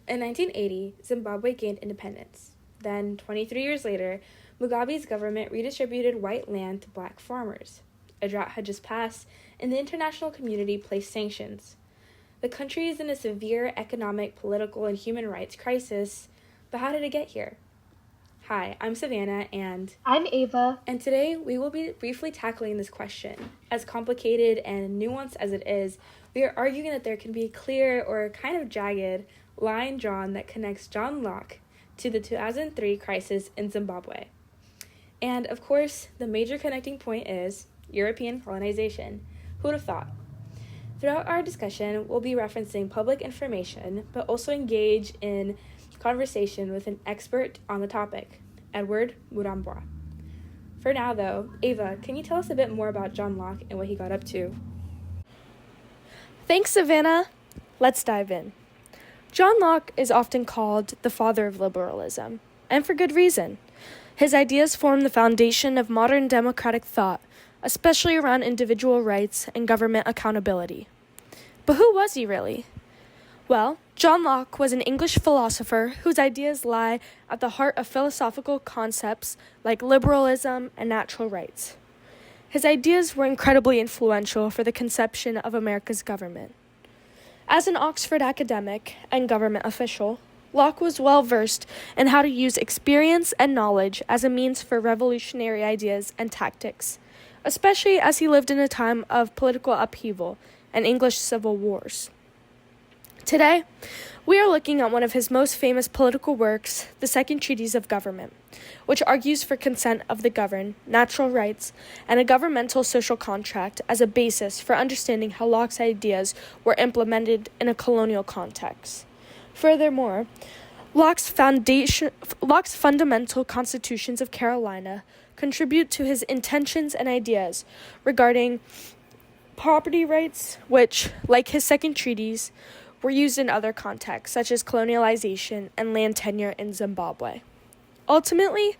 In 1980, Zimbabwe gained independence. Then, 23 years later, Mugabe's government redistributed white land to black farmers. A drought had just passed, and the international community placed sanctions. The country is in a severe economic, political, and human rights crisis, but how did it get here? Hi, I'm Savannah, and I'm Ava. And today we will be briefly tackling this question. As complicated and nuanced as it is, we are arguing that there can be a clear or kind of jagged line drawn that connects John Locke to the 2003 crisis in Zimbabwe. And of course, the major connecting point is European colonization. Who would have thought? Throughout our discussion, we'll be referencing public information, but also engage in conversation with an expert on the topic, Edward Murambwa. For now, though, Ava, can you tell us a bit more about John Locke and what he got up to? Thanks, Savannah. Let's dive in. John Locke is often called the father of liberalism, and for good reason. His ideas form the foundation of modern democratic thought, especially around individual rights and government accountability. But who was he really? Well, John Locke was an English philosopher whose ideas lie at the heart of philosophical concepts like liberalism and natural rights. His ideas were incredibly influential for the conception of America's government. As an Oxford academic and government official, Locke was well versed in how to use experience and knowledge as a means for revolutionary ideas and tactics, especially as he lived in a time of political upheaval and English civil wars. Today, we are looking at one of his most famous political works, the Second Treatise of Government, which argues for consent of the governed, natural rights, and a governmental social contract as a basis for understanding how Locke's ideas were implemented in a colonial context. Furthermore, Locke's fundamental Constitutions of Carolina contribute to his intentions and ideas regarding property rights, which, like his second treatise, were used in other contexts, such as colonialization and land tenure in Zimbabwe. Ultimately,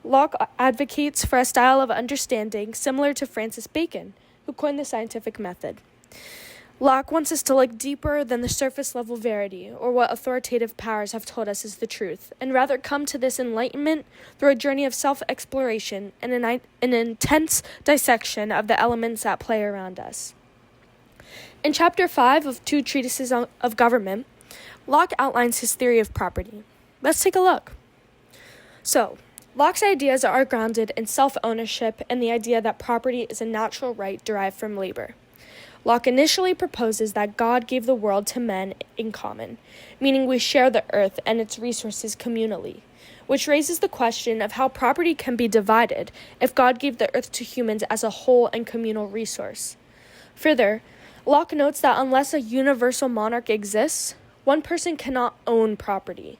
Locke advocates for a style of understanding similar to Francis Bacon, who coined the scientific method. Locke wants us to look deeper than the surface-level verity or what authoritative powers have told us is the truth, and rather come to this enlightenment through a journey of self-exploration and an intense dissection of the elements at play around us. In Chapter 5 of Two Treatises of Government, Locke outlines his theory of property. Let's take a look. So, Locke's ideas are grounded in self-ownership and the idea that property is a natural right derived from labor. Locke initially proposes that God gave the world to men in common, meaning we share the earth and its resources communally, which raises the question of how property can be divided if God gave the earth to humans as a whole and communal resource. Further, Locke notes that unless a universal monarch exists, one person cannot own property.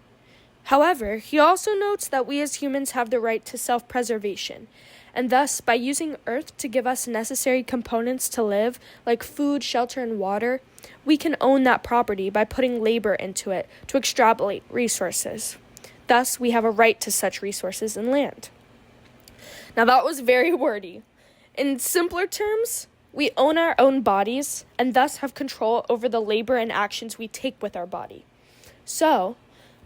However, he also notes that we as humans have the right to self-preservation, and thus, by using earth to give us necessary components to live, like food, shelter, and water, we can own that property by putting labor into it to extrapolate resources. Thus, we have a right to such resources and land. Now, that was very wordy. In simpler terms, we own our own bodies and thus have control over the labor and actions we take with our body. So,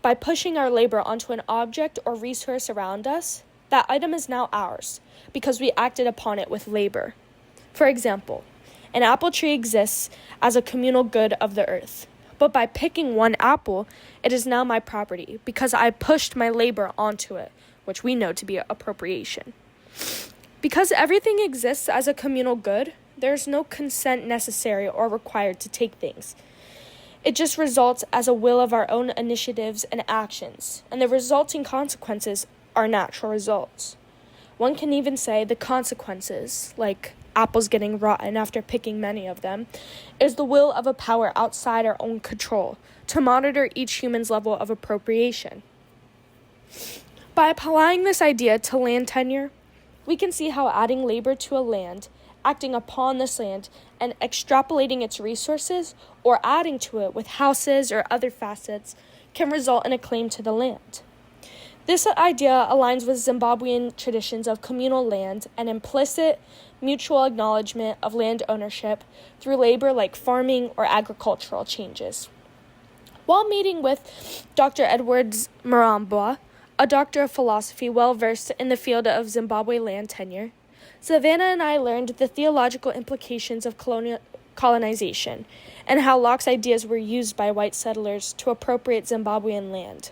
by pushing our labor onto an object or resource around us, that item is now ours because we acted upon it with labor. For example, an apple tree exists as a communal good of the earth, but by picking one apple, it is now my property because I pushed my labor onto it, which we know to be appropriation. Because everything exists as a communal good, there is no consent necessary or required to take things. It just results as a will of our own initiatives and actions, and the resulting consequences are natural results. One can even say the consequences, like apples getting rotten after picking many of them, is the will of a power outside our own control to monitor each human's level of appropriation. By applying this idea to land tenure, we can see how adding labor to a land, acting upon this land, and extrapolating its resources or adding to it with houses or other facets can result in a claim to the land. This idea aligns with Zimbabwean traditions of communal land and implicit mutual acknowledgement of land ownership through labor like farming or agricultural changes. While meeting with Dr. Edwards Marambwa, a doctor of philosophy well-versed in the field of Zimbabwe land tenure, Savannah and I learned the theological implications of colonization and how Locke's ideas were used by white settlers to appropriate Zimbabwean land.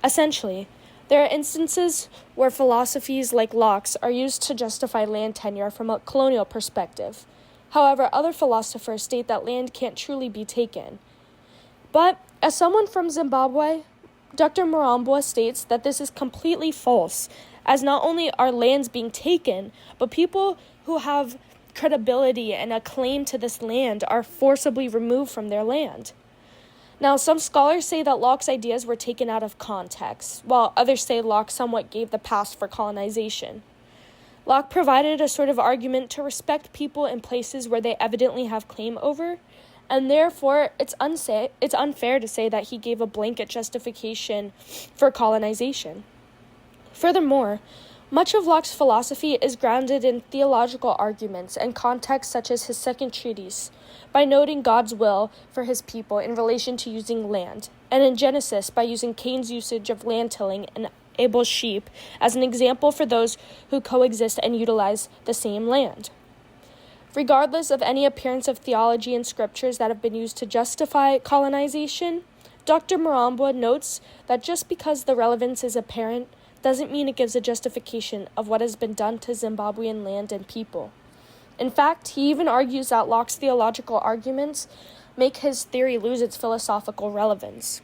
Essentially, there are instances where philosophies like Locke's are used to justify land tenure from a colonial perspective. However, other philosophers state that land can't truly be taken. But, as someone from Zimbabwe, Dr. Marambwa states that this is completely false, as not only are lands being taken, but people who have credibility and a claim to this land are forcibly removed from their land. Now, some scholars say that Locke's ideas were taken out of context, while others say Locke somewhat gave the pass for colonization. Locke provided a sort of argument to respect people in places where they evidently have claim over, and therefore it's unfair to say that he gave a blanket justification for colonization. Furthermore, much of Locke's philosophy is grounded in theological arguments and contexts such as his second treatise, by noting God's will for his people in relation to using land, and in Genesis by using Cain's usage of land tilling and Abel's sheep as an example for those who coexist and utilize the same land. Regardless of any appearance of theology in scriptures that have been used to justify colonization, Dr. Marambwa notes that just because the relevance is apparent doesn't mean it gives a justification of what has been done to Zimbabwean land and people. In fact, he even argues that Locke's theological arguments make his theory lose its philosophical relevance.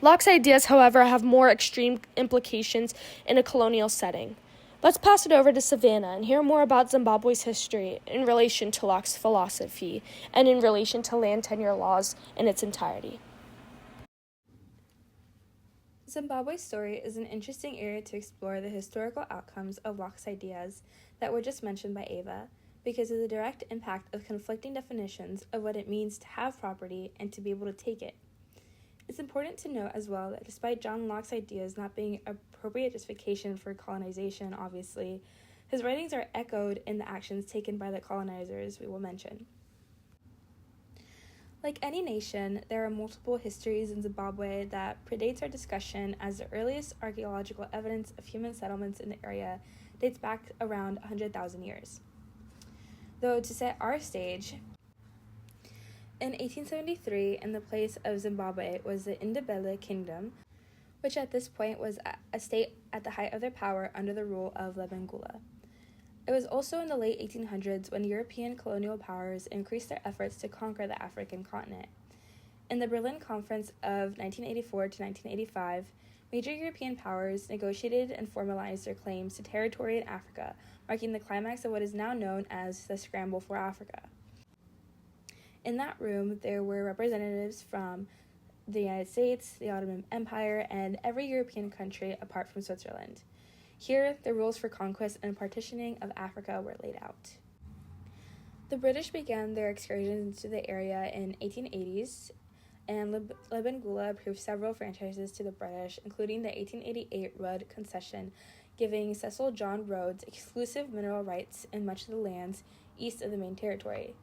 Locke's ideas, however, have more extreme implications in a colonial setting. Let's pass it over to Savannah and hear more about Zimbabwe's history in relation to Locke's philosophy and in relation to land tenure laws in its entirety. Zimbabwe's story is an interesting area to explore the historical outcomes of Locke's ideas that were just mentioned by Ava, because of the direct impact of conflicting definitions of what it means to have property and to be able to take it. It's important to note as well that despite John Locke's ideas not being appropriate justification for colonization, obviously, his writings are echoed in the actions taken by the colonizers we will mention. Like any nation, there are multiple histories in Zimbabwe that predates our discussion, as the earliest archaeological evidence of human settlements in the area dates back around 100,000 years. Though to set our stage, in 1873, in the place of Zimbabwe was the Ndebele Kingdom, which at this point was a state at the height of their power under the rule of Lebengula. It was also in the late 1800s when European colonial powers increased their efforts to conquer the African continent. In the Berlin Conference of 1984 to 1985, major European powers negotiated and formalized their claims to territory in Africa, marking the climax of what is now known as the Scramble for Africa. In that room, there were representatives from the United States, the Ottoman Empire, and every European country apart from Switzerland. Here, the rules for conquest and partitioning of Africa were laid out. The British began their excursions into the area in 1880s, and Lebengula approved several franchises to the British, including the 1888 Rudd Concession, giving Cecil John Rhodes exclusive mineral rights in much of the lands east of the main territory,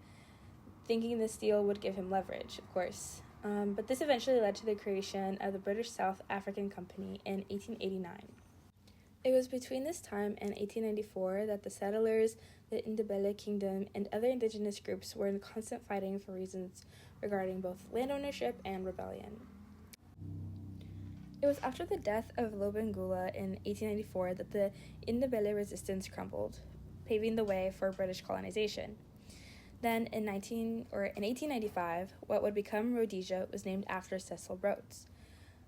thinking this deal would give him leverage, of course. But this eventually led to the creation of the British South African Company in 1889. It was between this time and 1894 that the settlers, the Ndebele Kingdom, and other indigenous groups were in constant fighting for reasons regarding both land ownership and rebellion. It was after the death of Lobengula in 1894 that the Ndebele resistance crumbled, paving the way for British colonization. Then, in 1895, what would become Rhodesia was named after Cecil Rhodes,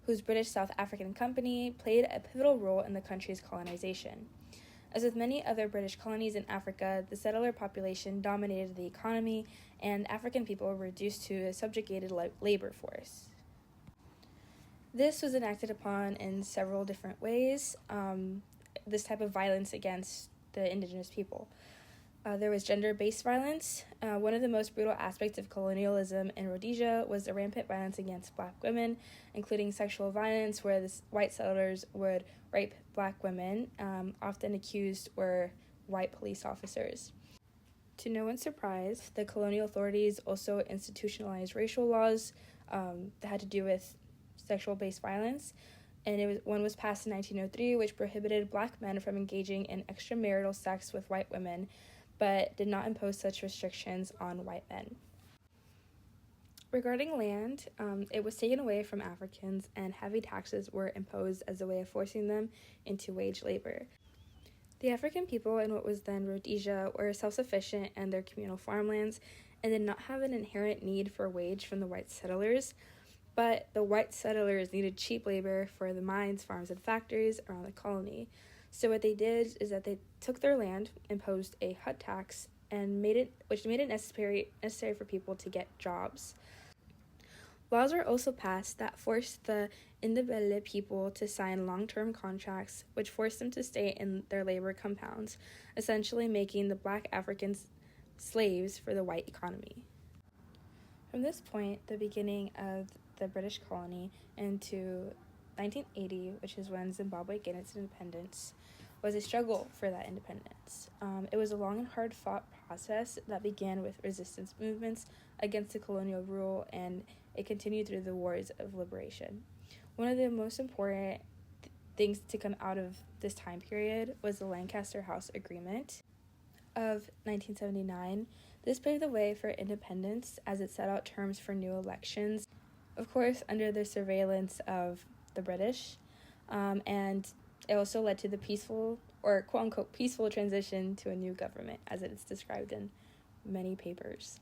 whose British South African Company played a pivotal role in the country's colonization. As with many other British colonies in Africa, the settler population dominated the economy, and African people were reduced to a subjugated labor force. This was enacted upon in several different ways, this type of violence against the indigenous people. There was gender-based violence. One of the most brutal aspects of colonialism in Rhodesia was the rampant violence against Black women, including sexual violence, where the white settlers would rape Black women. Often accused were white police officers. To no one's surprise, the colonial authorities also institutionalized racial laws that had to do with sexual-based violence. And one was passed in 1903, which prohibited black men from engaging in extramarital sex with white women, but did not impose such restrictions on white men. Regarding land, it was taken away from Africans, and heavy taxes were imposed as a way of forcing them into wage labor. The African people in what was then Rhodesia were self-sufficient in their communal farmlands and did not have an inherent need for wage from the white settlers, but the white settlers needed cheap labor for the mines, farms, and factories around the colony. So what they did is that they took their land, imposed a hut tax, and made it necessary for people to get jobs. Laws were also passed that forced the Ndebele people to sign long-term contracts, which forced them to stay in their labor compounds, essentially making the black Africans slaves for the white economy. From this point, the beginning of the British colony into 1980, which is when Zimbabwe gained its independence, was a struggle for that independence. It was a long and hard-fought process that began with resistance movements against the colonial rule, and it continued through the wars of liberation. One of the most important things to come out of this time period was the Lancaster House Agreement of 1979. This paved the way for independence as it set out terms for new elections, of course under the surveillance of the British, and it also led to the peaceful, or quote-unquote peaceful, transition to a new government, as it is described in many papers.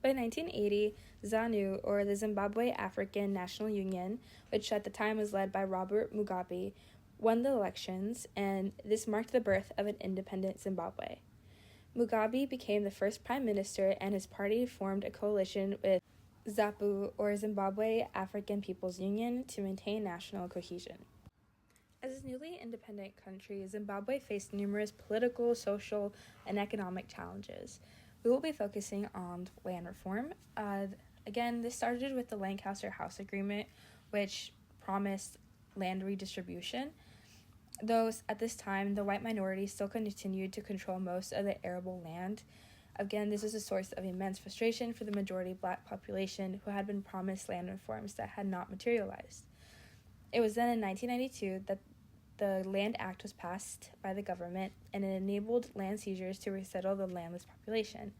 By 1980, ZANU, or the Zimbabwe African National Union, which at the time was led by Robert Mugabe, won the elections, and this marked the birth of an independent Zimbabwe. Mugabe became the first prime minister, and his party formed a coalition with ZAPU, or Zimbabwe African People's Union, to maintain national cohesion. As a newly independent country, Zimbabwe faced numerous political, social, and economic challenges. We will be focusing on land reform. Again, this started with the Lancaster House Agreement, which promised land redistribution. Though at this time, the white minority still continued to control most of the arable land. Again, this was a source of immense frustration for the majority black population who had been promised land reforms that had not materialized. It was then in 1992 that the Land Act was passed by the government, and it enabled land seizures to resettle the landless population.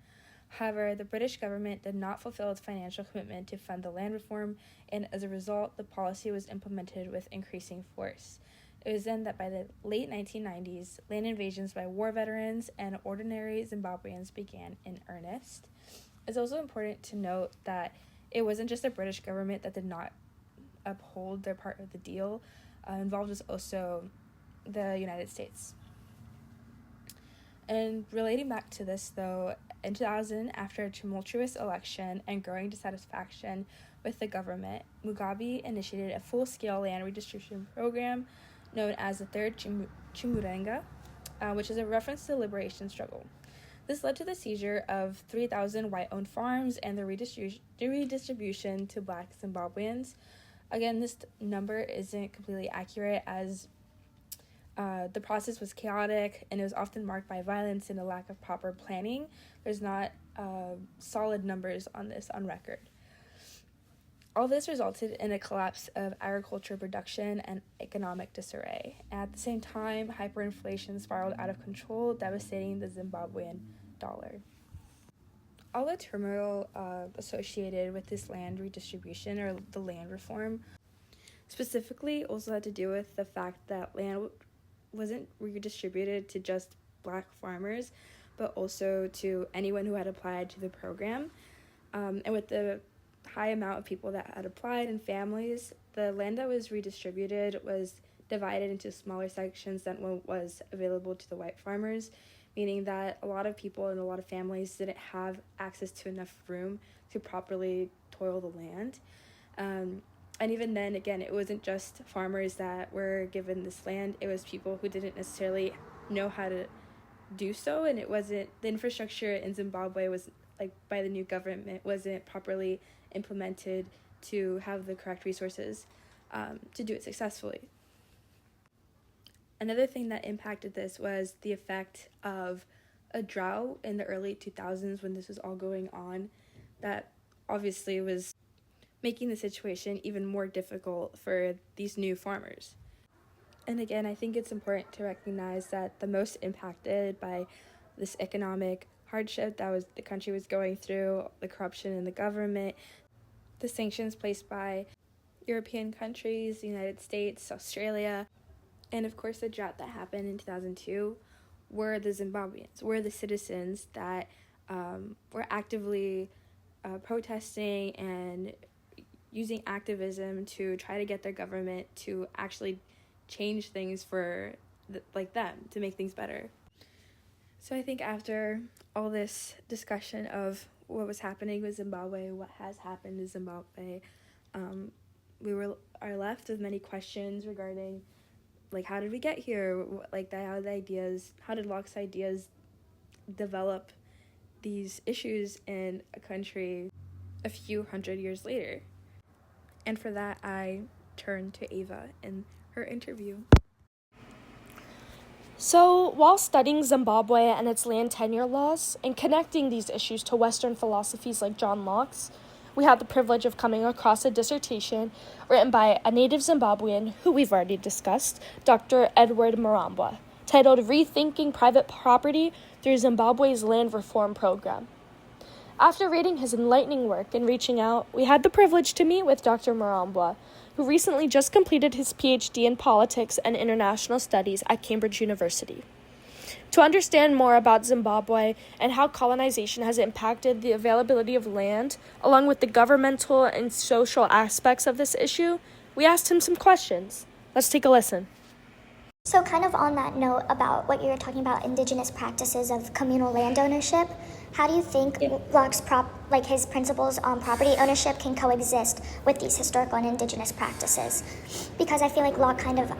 However, the British government did not fulfill its financial commitment to fund the land reform, and as a result, the policy was implemented with increasing force. It was then that by the late 1990s, land invasions by war veterans and ordinary Zimbabweans began in earnest. It's also important to note that it wasn't just the British government that did not uphold their part of the deal. Involved was also the United States. And relating back to this, though, in 2000, after a tumultuous election and growing dissatisfaction with the government, Mugabe initiated a full-scale land redistribution program known as the Third Chimurenga, which is a reference to the liberation struggle. This led to the seizure of 3,000 white-owned farms and the redistribution to black Zimbabweans. Again, this number isn't completely accurate, as the process was chaotic and it was often marked by violence and a lack of proper planning. There's not solid numbers on this on record. All this resulted in a collapse of agriculture production and economic disarray. At the same time, hyperinflation spiraled out of control, devastating the Zimbabwean dollar. All the turmoil associated with this land redistribution, or the land reform, specifically also had to do with the fact that land wasn't redistributed to just black farmers, but also to anyone who had applied to the program. And with the high amount of people that had applied and families, the land that was redistributed was divided into smaller sections than what was available to the white farmers, meaning that a lot of people and a lot of families didn't have access to enough room to properly toil the land. And even then, again, it wasn't just farmers that were given this land, it was people who didn't necessarily know how to do so, and it wasn't, the infrastructure in Zimbabwe was, like, by the new government, wasn't properly implemented to have the correct resources to do it successfully. Another thing that impacted this was the effect of a drought in the early 2000s when this was all going on, that obviously was making the situation even more difficult for these new farmers. And again, I think it's important to recognize that the most impacted by this economic hardship that the country was going through, the corruption in the government, the sanctions placed by European countries, the United States, Australia, and of course the drought that happened in 2002, were the Zimbabweans, were the citizens that were actively protesting and using activism to try to get their government to actually change things for them, to make things better. So I think after all this discussion of what was happening with Zimbabwe, what has happened in Zimbabwe, we are left with many questions regarding, how did we get here? How did Locke's ideas develop these issues in a country a few hundred years later? And for that, I turn to Ava in her interview. So, while studying Zimbabwe and its land tenure laws and connecting these issues to Western philosophies like John Locke's, we had the privilege of coming across a dissertation written by a native Zimbabwean who we've already discussed, Dr. Edward Marambwa, titled Rethinking Private Property Through Zimbabwe's Land Reform Program. After reading his enlightening work and reaching out, we had the privilege to meet with Dr. Marambwa, who recently just completed his PhD in Politics and International Studies at Cambridge University. To understand more about Zimbabwe and how colonization has impacted the availability of land, along with the governmental and social aspects of this issue, we asked him some questions. Let's take a listen. So kind of on that note about what you were talking about, indigenous practices of communal land ownership, how do you think Locke's his principles on property ownership can coexist with these historical and indigenous practices? Because I feel like Locke kind of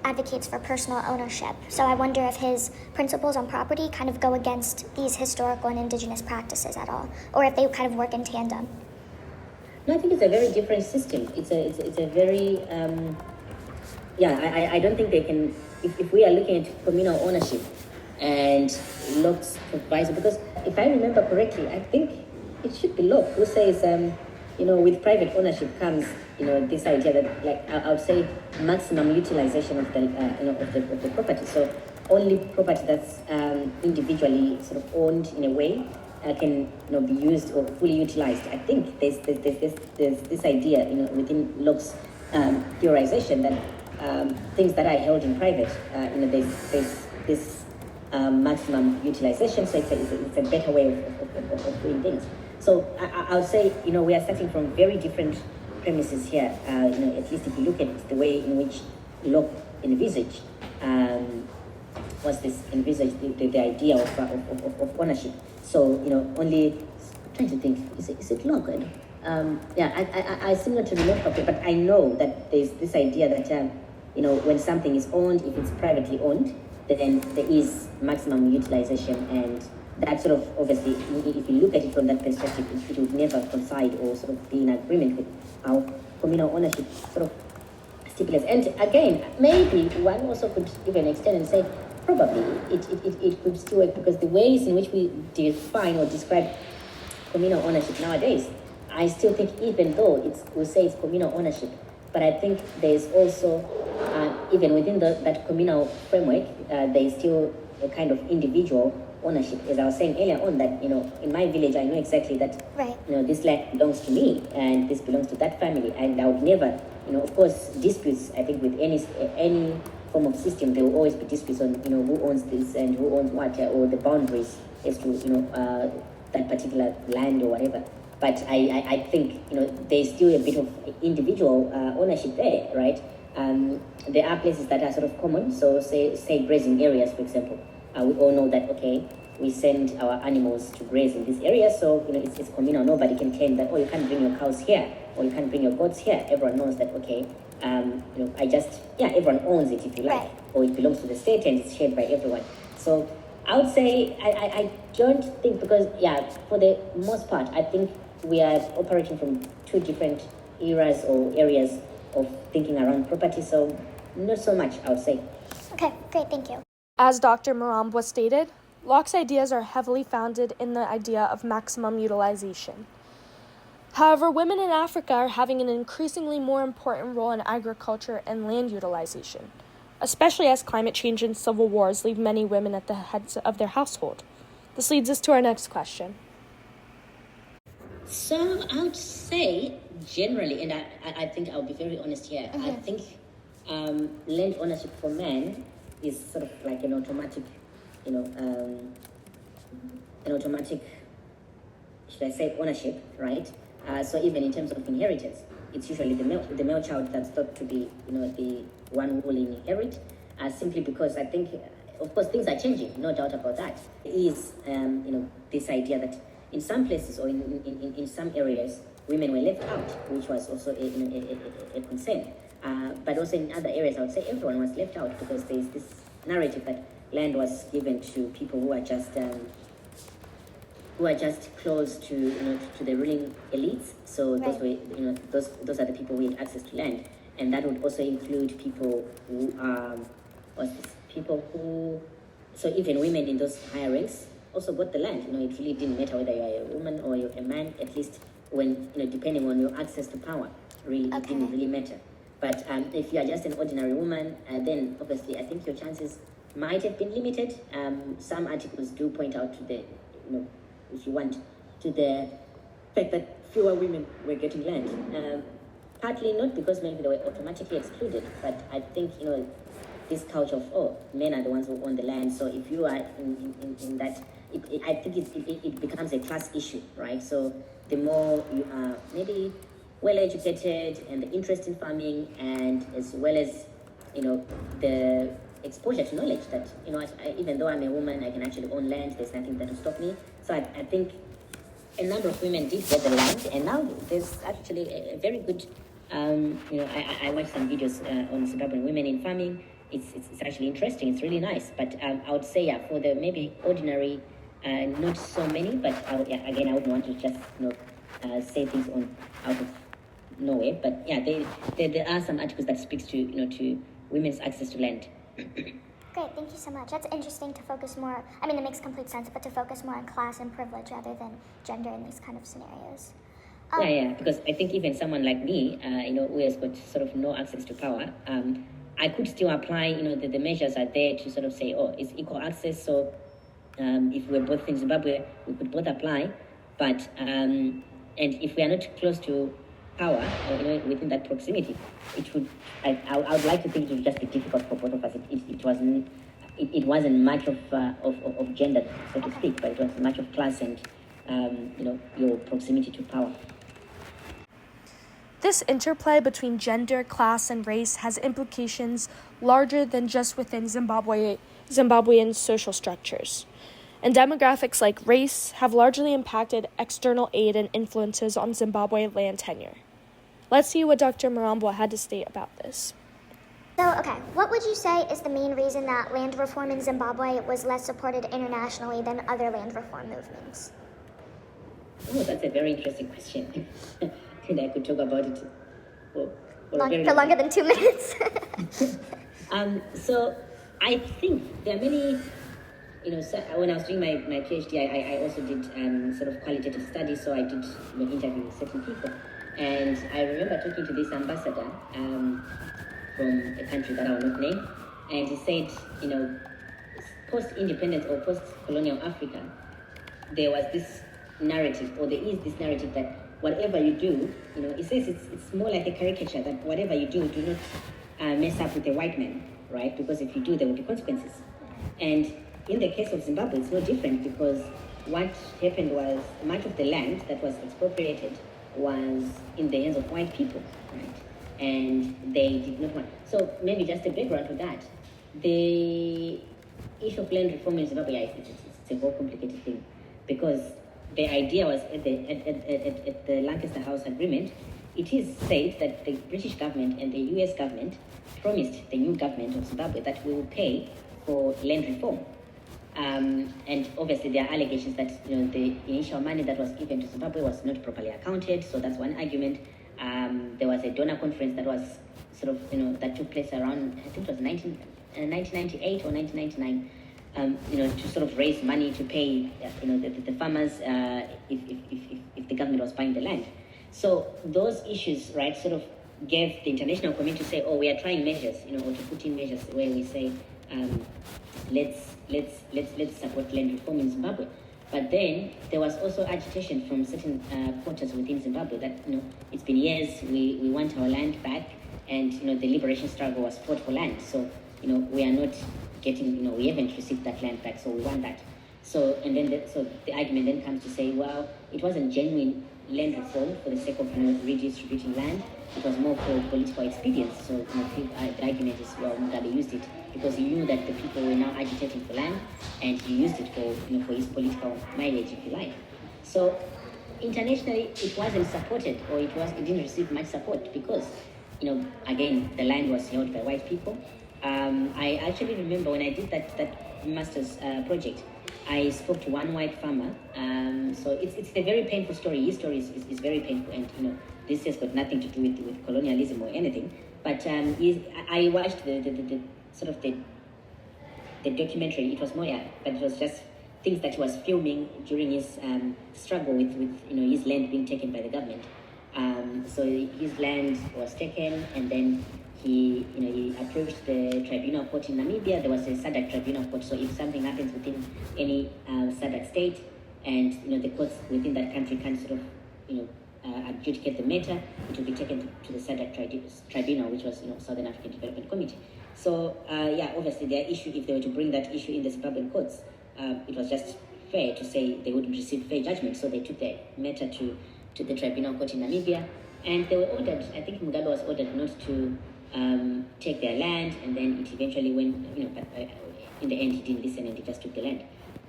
advocates for personal ownership. So I wonder if his principles on property kind of go against these historical and indigenous practices at all, or if they kind of work in tandem. No, I think it's a very different system. It's a very I don't think they can, if we are looking at communal ownership and Locke's proviso, because if I remember correctly, I think it should be Locke who says, with private ownership comes, this idea that, I would say, maximum utilization of the property. So only property that's individually sort of owned in a way can be used or fully utilized. I think there's this idea within Locke's theorization that things that are held in private, there's this maximum utilization, so it's a better way of doing things. So I would say, we are starting from very different premises here, at least if you look at the way in which Locke envisaged, the idea of ownership. So, only trying to think, is it Locke? I seem not to remember, but I know that there's this idea that, when something is owned, if it's privately owned, then there is maximum utilization, and that sort of, obviously, if you look at it from that perspective, it would never coincide or sort of be in agreement with how communal ownership sort of stipulates. And again, maybe one also could even extend and say, probably it could still work, because the ways in which we define or describe communal ownership nowadays, I still think, even though we say it's communal ownership, but I think there's also, even within that communal framework, there is still a kind of individual ownership. As I was saying earlier on, that, in my village, I know exactly that, right, this land belongs to me, and this belongs to that family, and I would never, of course, disputes, I think, with any form of system, there will always be disputes on, who owns this and who owns what, or the boundaries as to, that particular land or whatever. But I think, there's still a bit of individual ownership there, right? There are places that are sort of common. So say grazing areas, for example. We all know that, okay, we send our animals to graze in this area. So, it's communal. Nobody can claim that, you can't bring your cows here, or you can't bring your goats here. Everyone knows that, okay, everyone owns it, if you like. Right. Or it belongs to the state and it's shared by everyone. So I would say, I don't think, because, for the most part, I think we are operating from two different eras or areas of thinking around property, so not so much, I would say. Okay, great, thank you. As Dr. Marambwa stated, Locke's ideas are heavily founded in the idea of maximum utilization. However, women in Africa are having an increasingly more important role in agriculture and land utilization, especially as climate change and civil wars leave many women at the heads of their household. This leads us to our next question. So I would say generally, and I think I'll be very honest here, I think land ownership for men is sort of like an automatic, should I say, ownership, right? So even in terms of inheritance, it's usually the male child that's thought to be, the one who will inherit, simply because I think, of course, things are changing, no doubt about that. It is, this idea that in some places or in some areas, women were left out, which was also a concern. But also in other areas, I would say everyone was left out because there's this narrative that land was given to people who are just close to the ruling elites. So Right. those were those are the people who had access to land, and that would also include people who so even women in those higher ranks also got the land. It really didn't matter whether you're a woman or you're a man. At least when depending on your access to power, really it didn't really matter. But if you are just an ordinary woman, then obviously I think your chances might have been limited. Some articles do point out to the, if you want, to the fact that fewer women were getting land. Partly not because maybe they were automatically excluded, but I think, this culture of, men are the ones who own the land. So if you are in that, I think it becomes a class issue, right? So the more you are maybe well-educated and the interest in farming, and as well as, the exposure to knowledge that, even though I'm a woman, I can actually own land. There's nothing that will stop me. So I think a number of women did get the land, and now there's actually a very good, I watched some videos on Zimbabwean women in farming. It's actually interesting. It's really nice. But I would say, for the maybe ordinary, not so many, but again, I wouldn't want to just, say things out of nowhere. But there are some articles that speaks to women's access to land. Great, thank you so much. That's interesting to focus more, it makes complete sense, but to focus more on class and privilege rather than gender in these kind of scenarios. Because I think even someone like me, who has got sort of no access to power, I could still apply, the measures are there to sort of say, it's equal access, so if we're both in Zimbabwe, we could both apply, but, and if we are not close to power, within that proximity, I would like to think it would just be difficult for both of us. It wasn't much of gender, so to speak, but it was much of class and, your proximity to power. This interplay between gender, class, and race has implications larger than just within Zimbabwean social structures. And demographics like race have largely impacted external aid and influences on Zimbabwe land tenure. Let's see what Dr. Marambwa had to state about this. So, what would you say is the main reason that land reform in Zimbabwe was less supported internationally than other land reform movements? Oh, that's a very interesting question. And I could talk about it for longer than 2 minutes. So I think there are many, so when I was doing my PhD, I also did sort of qualitative studies, so I did interview certain people. And I remember talking to this ambassador from a country that I will not name, and he said, post-independence or post-colonial Africa, there was this narrative, or there is this narrative that whatever you do, it says it's more like a caricature that whatever you do not mess up with the white man, right? Because if you do, there will be consequences. And in the case of Zimbabwe, it's no different, because what happened was much of the land that was expropriated was in the hands of white people, right? And they did not want. So maybe just a background to that. The issue of land reform in Zimbabwe, it's a whole complicated thing, because the idea was at the Lancaster House Agreement, it is said that the British government and the US government promised the new government of Zimbabwe that we will pay for land reform. And obviously there are allegations that the initial money that was given to Zimbabwe was not properly accounted, so that's one argument. There was a donor conference that was sort of, that took place around, I think it was 1998 or 1999, to sort of raise money to pay, the farmers if the government was buying the land. So those issues, right, sort of gave the international community to say, oh, we are trying measures, or to put in measures where we say, let's support land reform in Zimbabwe. But then there was also agitation from certain quarters within Zimbabwe that it's been years, we want our land back, and the liberation struggle was fought for land. So we are not getting, we haven't received that land back, so we want that. So and then the argument then comes to say, well, it wasn't genuine land reform for the sake of redistributing land. It was more for political expedience. So the argument is, well, Mugabe used it because he knew that the people were now agitating for land, and he used it for for his political mileage, if you like. So internationally, it wasn't supported, or it didn't receive much support because again, the land was held by white people. I actually remember when I did that master's project, I spoke to one white farmer. So it's a very painful story. His story is very painful, and this has got nothing to do with colonialism or anything. But I watched the sort of the documentary. It was more, but it was just things that he was filming during his struggle with his land being taken by the government. So his land was taken, and then he approached the tribunal court in Namibia. There was a SADC tribunal court. So if something happens within any SADC state, and the courts within that country can sort of adjudicate the matter, it will be taken to the SADC tribunal, which was Southern African Development Committee. So obviously their issue, if they were to bring that issue in the Zimbabwean courts, it was just fair to say they wouldn't receive fair judgment. So they took the matter to the tribunal court in Namibia, and they were ordered. I think Mugabe was ordered not to take their land, and then it eventually went. But in the end, he didn't listen, and he just took the land.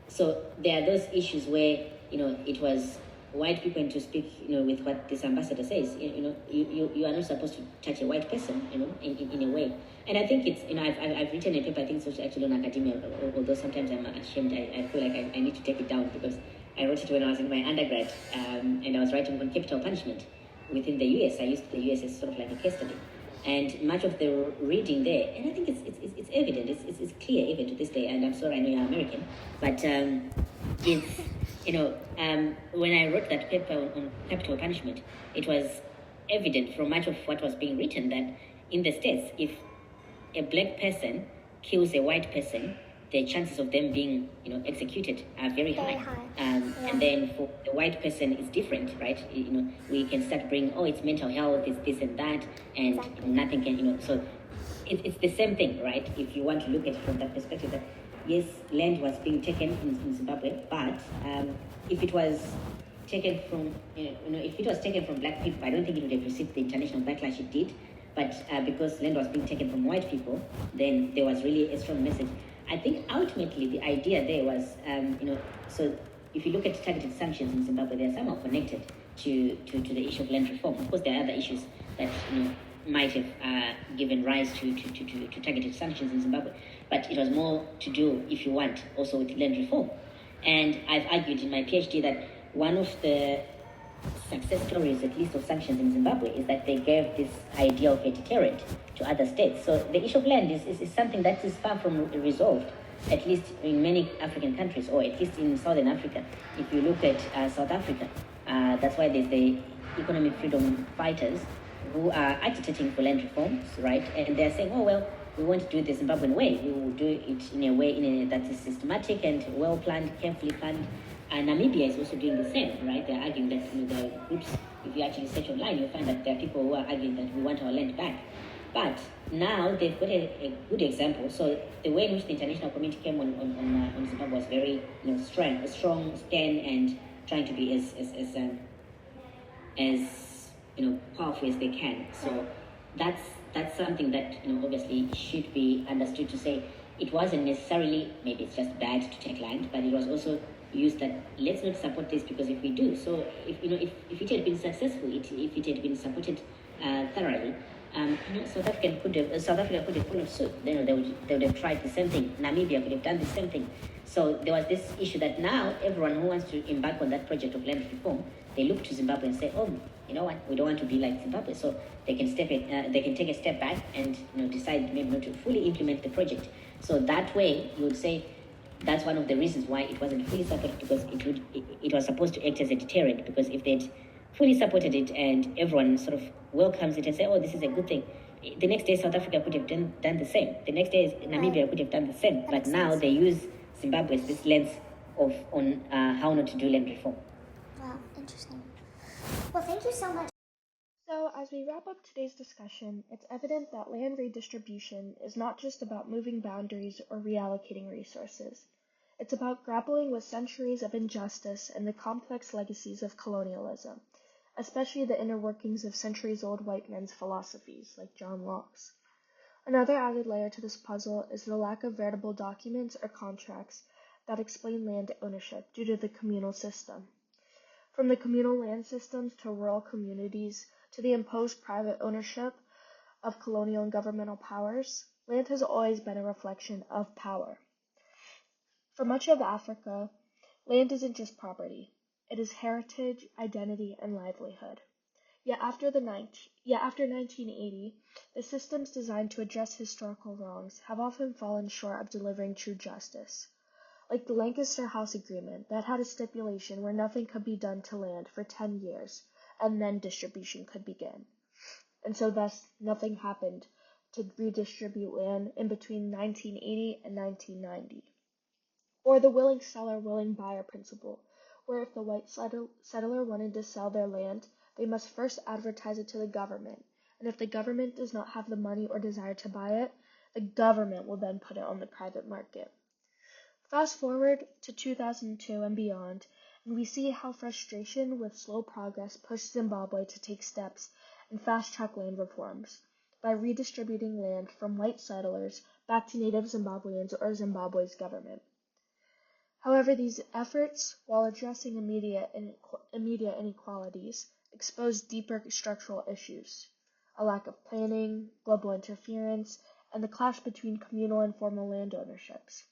So there are those issues where it was white people to speak with what this ambassador says. You are not supposed to touch a white person in a way. And I think it's I've written a paper, I think it's actually on academia, although sometimes I'm ashamed. I feel like I need to take it down because I wrote it when I was in my undergrad, and I was writing on capital punishment within the US. I used the US as sort of like a case study. And much of the reading there, and I think it's evident, it's clear even to this day, and I'm sorry, I know you're American, but it's, when I wrote that paper on capital punishment, it was evident from much of what was being written that in the States, if a black person kills a white person, the chances of them being, executed are very high. And then for the white person, it's different, right? We can start bringing, it's mental health, it's this and that, and nothing can, so it's the same thing, right? If you want to look at it from that perspective, that yes, land was being taken in Zimbabwe, but if it was taken from, if it was taken from black people, I don't think it would have received the international backlash it did. But because land was being taken from white people, then there was really a strong message. I think ultimately the idea there was, so if you look at targeted sanctions in Zimbabwe, they are somehow connected to the issue of land reform. Of course, there are other issues that might have given rise to targeted sanctions in Zimbabwe, but it was more to do, if you want, also with land reform. And I've argued in my PhD that one of the success stories, at least of sanctions in Zimbabwe, is that they gave this idea of a deterrent to other states. So the issue of land is something that is far from resolved, at least in many African countries, or at least in Southern Africa. If you look at South Africa, that's why there's the economic freedom fighters who are agitating for land reforms, right? And they're saying, oh, well, we want to do it the Zimbabwean way. We will do it in a way that is systematic and well-planned, carefully planned. And Namibia is also doing the same, right? They're arguing that there are groups, if you actually search online, you'll find that there are people who are arguing that we want our land back. But now they've got a good example. So the way in which the international community came on Zimbabwe was very strong, stern, and trying to be as powerful as they can. So that's something that obviously should be understood to say it wasn't necessarily, maybe it's just bad to take land, but it was also used that let's not support this because if we do, so if it had been successful, if it had been supported thoroughly, South Africa could have followed suit. They would have tried the same thing. Namibia could have done the same thing. So there was this issue that now everyone who wants to embark on that project of land reform, they look to Zimbabwe and say, oh, you know what, we don't want to be like Zimbabwe. So they can take a step back and decide maybe not to fully implement the project. So that way, you would say that's one of the reasons why it wasn't fully supported, because it was supposed to act as a deterrent, because if they'd fully supported it, and everyone sort of welcomes it and say, oh, this is a good thing. The next day, South Africa could have done the same. The next day, Namibia could have done the same. But now they use Zimbabwe as this lens on how not to do land reform. Wow, interesting. Well, thank you so much. So, as we wrap up today's discussion, it's evident that land redistribution is not just about moving boundaries or reallocating resources. It's about grappling with centuries of injustice and the complex legacies of colonialism, especially the inner workings of centuries-old white men's philosophies, like John Locke's. Another added layer to this puzzle is the lack of veritable documents or contracts that explain land ownership due to the communal system. From the communal land systems to rural communities to the imposed private ownership of colonial and governmental powers, land has always been a reflection of power. For much of Africa, land isn't just property. It is heritage, identity, and livelihood. Yet after 1980, the systems designed to address historical wrongs have often fallen short of delivering true justice. Like the Lancaster House Agreement, that had a stipulation where nothing could be done to land for 10 years, and then distribution could begin. And so thus, nothing happened to redistribute land in between 1980 and 1990. Or the willing seller, willing buyer principle, where if the white settler wanted to sell their land, they must first advertise it to the government, and if the government does not have the money or desire to buy it, the government will then put it on the private market. Fast forward to 2002 and beyond, and we see how frustration with slow progress pushed Zimbabwe to take steps and fast-track land reforms by redistributing land from white settlers back to native Zimbabweans or Zimbabwe's government. However, these efforts, while addressing immediate inequalities, expose deeper structural issues: a lack of planning, global interference, and the clash between communal and formal land ownerships.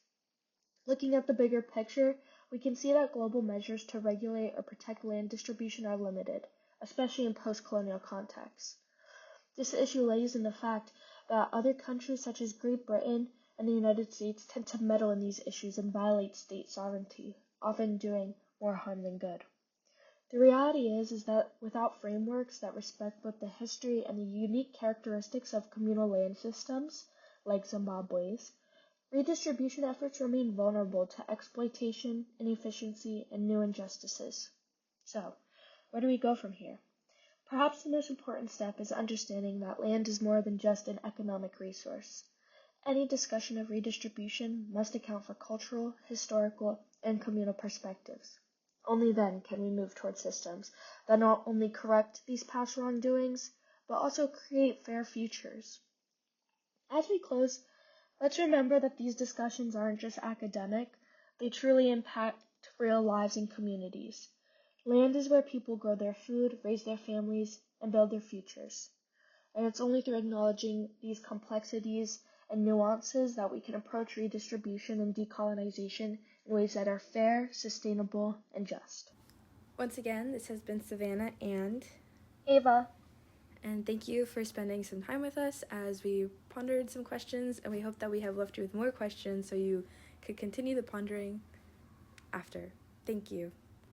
Looking at the bigger picture, we can see that global measures to regulate or protect land distribution are limited, especially in post-colonial contexts. This issue lays in the fact that other countries such as Great Britain and the United States tend to meddle in these issues and violate state sovereignty, often doing more harm than good. The reality is that without frameworks that respect both the history and the unique characteristics of communal land systems, like Zimbabwe's, redistribution efforts remain vulnerable to exploitation, inefficiency, and new injustices. So, where do we go from here? Perhaps the most important step is understanding that land is more than just an economic resource. Any discussion of redistribution must account for cultural, historical, and communal perspectives. Only then can we move toward systems that not only correct these past wrongdoings, but also create fair futures. As we close, let's remember that these discussions aren't just academic, they truly impact real lives and communities. Land is where people grow their food, raise their families, and build their futures. And it's only through acknowledging these complexities and nuances that we can approach redistribution and decolonization in ways that are fair, sustainable, and just. Once again, this has been Savannah and Ava. And thank you for spending some time with us as we pondered some questions, and we hope that we have left you with more questions so you could continue the pondering after. Thank you.